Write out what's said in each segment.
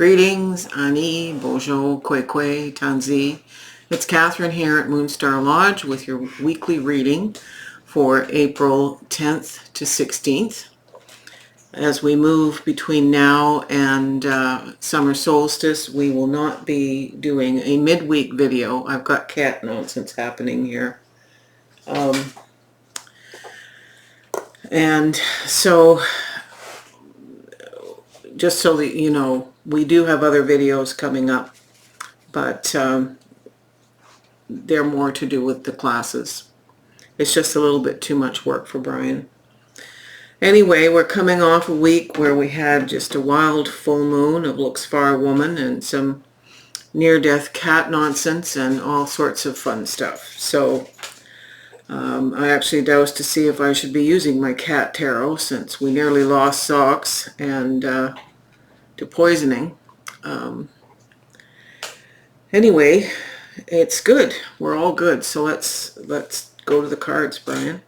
Greetings, Ani, Bojo, Kwekwe, Tanzi. It's Catherine here at Moonstarlodge with your weekly reading for April 10th to 16th. As we move between now and summer solstice, we will not be doing a midweek video. I've got cat nonsense happening here. And so, just so that you know, we do have other videos coming up, but they're more to do with the classes. It's just a little bit too much work for Brian. Anyway, we're coming off a week where we had just a wild full moon of Looks Far Woman and some near-death cat nonsense and all sorts of fun stuff. So I actually doused to see if I should be using my cat tarot, since we nearly lost Socks and to poisoning. Anyway, it's good. We're all good. So let's go to the cards, Brian.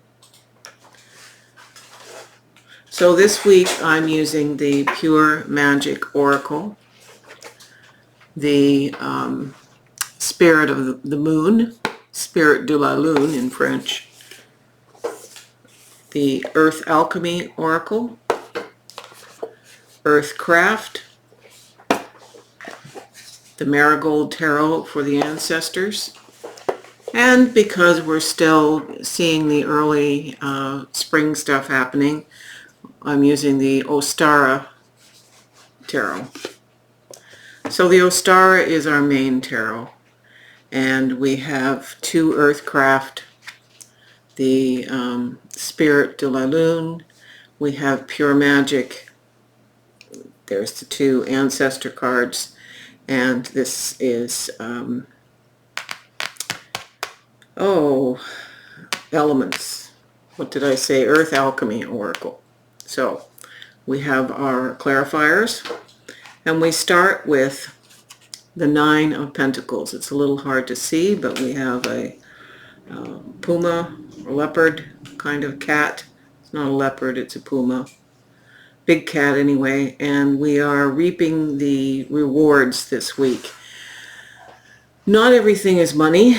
So this week I'm using the Pure Magic Oracle, the Spirit of the Moon, Spirit de la Lune in French, the Earth Alchemy Oracle, Earthcraft, the Marigold Tarot for the Ancestors, and because we're still seeing the early spring stuff happening, I'm using the Ostara Tarot. So the Ostara is our main tarot, and we have two Earthcraft, the Spirit de la Lune, we have Pure Magic, there's the two Ancestor cards, and this is Elements. What did I say? Earth Alchemy Oracle. So we have our clarifiers, and we start with the Nine of Pentacles. It's a little hard to see, but we have a puma or leopard kind of cat. It's not a leopard, it's a puma. Big cat anyway, and we are reaping the rewards this week. Not everything is money,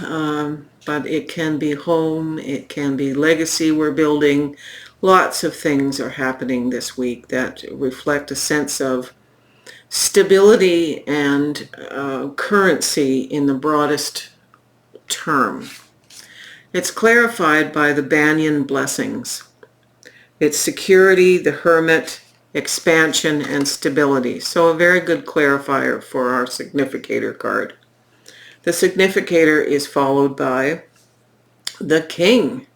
but it can be home, it can be legacy we're building. Lots of things are happening this week that reflect a sense of stability and currency in the broadest term. It's clarified by the Banyan blessings. It's security, the Hermit, expansion, and stability. So a very good clarifier for our significator card. The significator is followed by the King.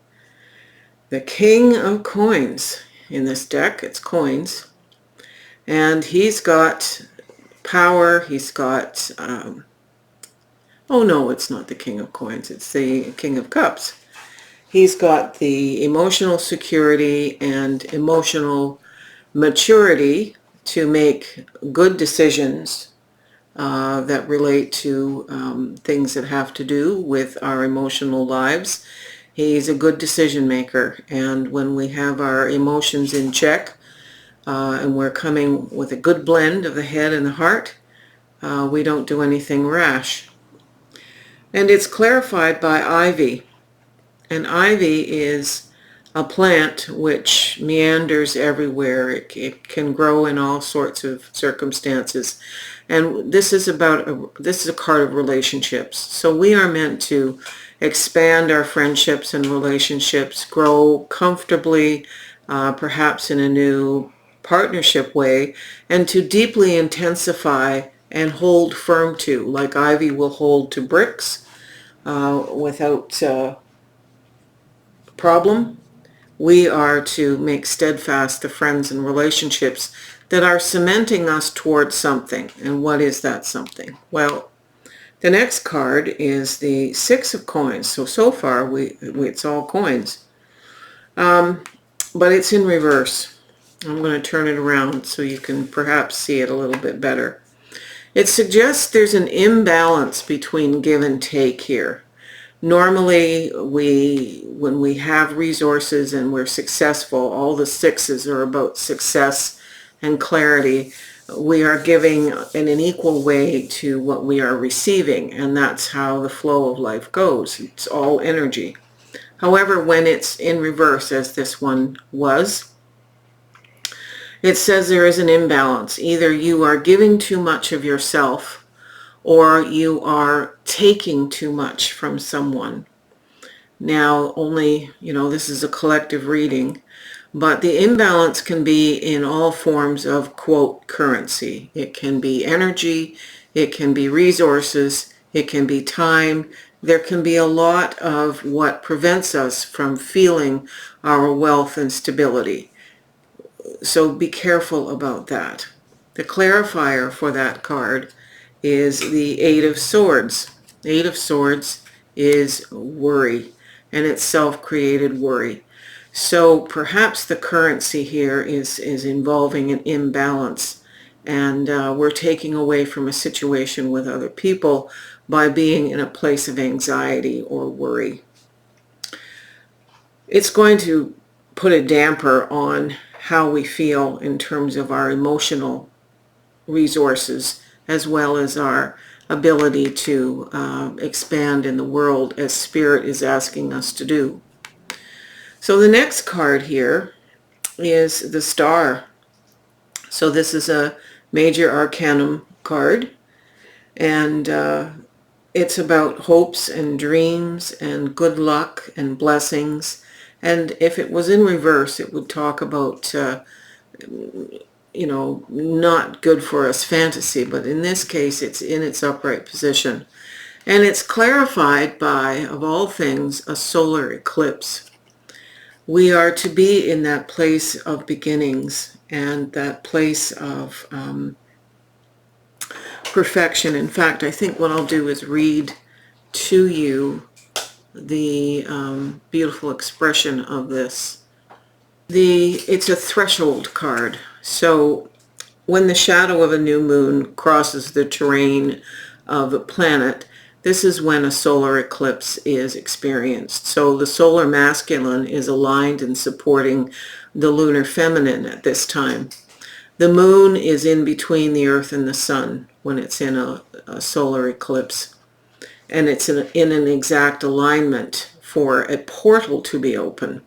The King of Coins. In this deck, it's coins. And he's got power, he's got, oh no, it's not the King of Coins, it's the King of Cups. He's got the emotional security and emotional maturity to make good decisions that relate to things that have to do with our emotional lives. He's a good decision maker, and when we have our emotions in check and we're coming with a good blend of the head and the heart, we don't do anything rash. And it's clarified by ivy. And ivy is a plant which meanders everywhere. It can grow in all sorts of circumstances. And this is a card of relationships. So we are meant to expand our friendships and relationships, grow comfortably, perhaps in a new partnership way, and to deeply intensify and hold firm to, like ivy will hold to bricks without problem. We are to make steadfast the friends and relationships that are cementing us towards something. And what is that something? Well, the next card is the Six of Coins. So far, it's all coins. But it's in reverse. I'm going to turn it around so you can perhaps see it a little bit better. It suggests there's an imbalance between give and take here. Normally, when we have resources and we're successful, all the sixes are about success and clarity. we are giving in an equal way to what we are receiving, and that's how the flow of life goes. It's all energy. However, when it's in reverse, as this one was, it says there is an imbalance. Either you are giving too much of yourself, or you are taking too much from someone. Now, only, this is a collective reading, but the imbalance can be in all forms of, quote, currency. It can be energy, it can be resources, it can be time. There can be a lot of what prevents us from feeling our wealth and stability. So be careful about that. The clarifier for that card is the Eight of Swords. The Eight of Swords is worry, and it's self-created worry. So perhaps the currency here is involving an imbalance, and we're taking away from a situation with other people by being in a place of anxiety or worry. It's going to put a damper on how we feel in terms of our emotional resources, as well as our ability to expand in the world as Spirit is asking us to do. So the next card here is the Star. So this is a major arcanum card, and it's about hopes and dreams and good luck and blessings. And if it was in reverse, it would talk about not good for us fantasy, but in this case it's in its upright position, and it's clarified by, of all things, a solar eclipse. We are to be in that place of beginnings and that place of perfection. In fact, I think what I'll do is read to you the beautiful expression of this. It's a threshold card. So when the shadow of a new moon crosses the terrain of a planet, this is when a solar eclipse is experienced. So the solar masculine is aligned and supporting the lunar feminine at this time. The moon is in between the earth and the sun when it's in a solar eclipse. And it's in an exact alignment for a portal to be open.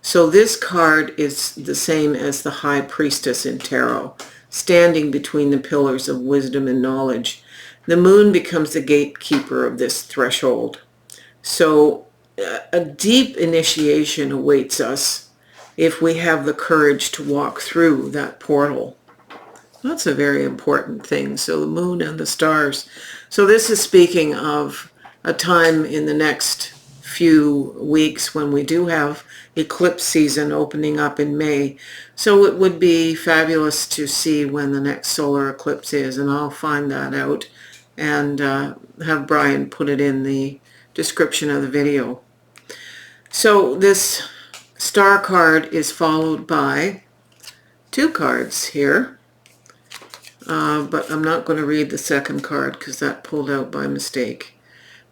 So this card is the same as the High Priestess in Tarot, standing between the pillars of wisdom and knowledge. The moon becomes the gatekeeper of this threshold. So a deep initiation awaits us if we have the courage to walk through that portal. That's a very important thing. So the moon and the stars. So this is speaking of a time in the next few weeks when we do have eclipse season opening up in May. So it would be fabulous to see when the next solar eclipse is, and I'll find that out and have Brian put it in the description of the video. So this star card is followed by two cards here, but I'm not going to read the second card because that pulled out by mistake.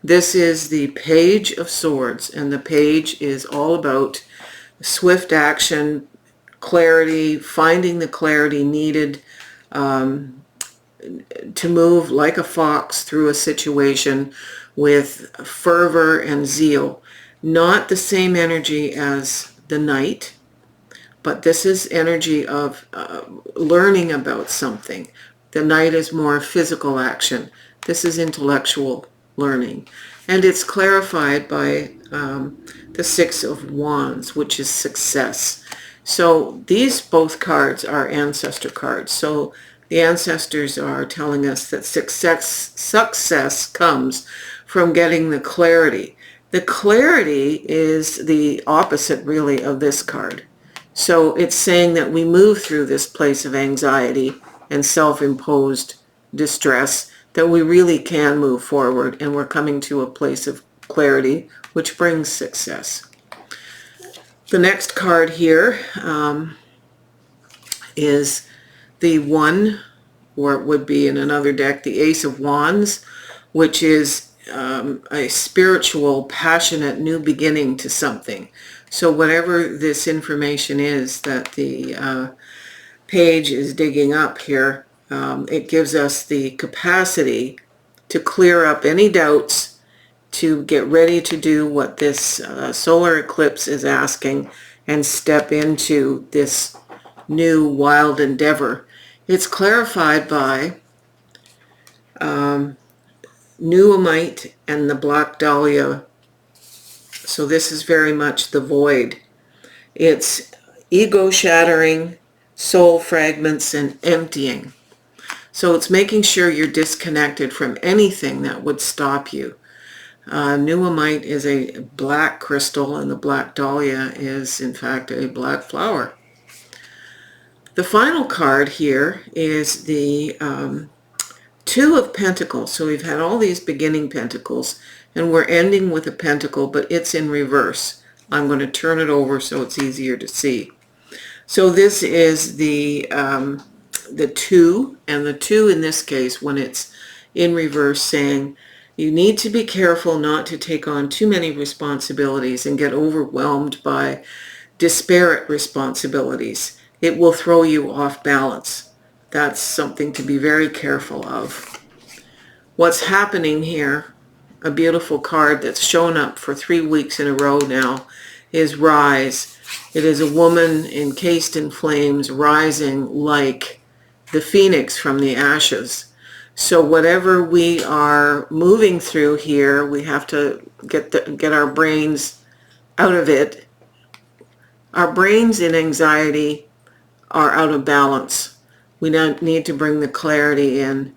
This is the Page of Swords, and the page is all about swift action, clarity, finding the clarity needed to move like a fox through a situation with fervor and zeal. Not the same energy as the Knight, but this is energy of learning about something. The Knight is more physical action. This is intellectual learning. And it's clarified by the Six of Wands, which is success. So these both cards are ancestor cards. So the ancestors are telling us that success comes from getting the clarity. The clarity is the opposite, really, of this card. So it's saying that we move through this place of anxiety and self-imposed distress, that we really can move forward, and we're coming to a place of clarity, which brings success. The next card here is the one, or it would be in another deck, the Ace of Wands, which is a spiritual, passionate new beginning to something. So whatever this information is that the page is digging up here, It gives us the capacity to clear up any doubts, to get ready to do what this solar eclipse is asking and step into this new wild endeavor. It's clarified by Nuamite and the Black Dahlia. So this is very much the void. It's ego shattering, soul fragments, and emptying. So it's making sure you're disconnected from anything that would stop you. Nuamite is a black crystal, and the Black Dahlia is, in fact, a black flower. The final card here is the Two of Pentacles. So we've had all these beginning pentacles, and we're ending with a pentacle, but it's in reverse. I'm going to turn it over so it's easier to see. So this is the two, and the two in this case, when it's in reverse, saying you need to be careful not to take on too many responsibilities and get overwhelmed by disparate responsibilities. It will throw you off balance. That's something to be very careful of. What's happening here, a beautiful card that's shown up for 3 weeks in a row now, is Rise. It is a woman encased in flames rising like the phoenix from the ashes. So whatever we are moving through here, we have to get our brains out of it. Our brains in anxiety are out of balance. We need to bring the clarity in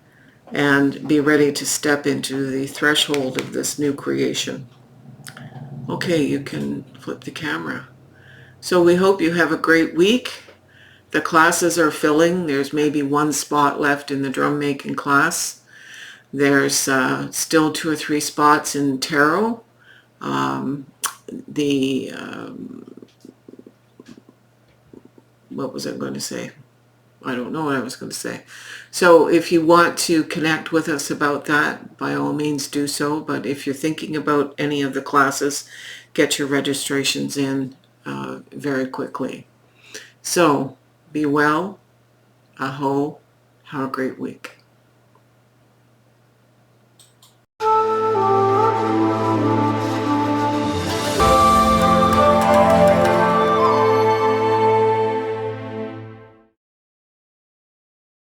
and be ready to step into the threshold of this new creation. Okay, you can flip the camera. So we hope you have a great week. The classes are filling. There's maybe 1 spot left in the drum making class. There's still 2 or 3 spots in tarot. What was I going to say? I don't know what I was going to say. So if you want to connect with us about that, by all means do so. But if you're thinking about any of the classes, get your registrations in very quickly. So be well. Aho. Have a great week.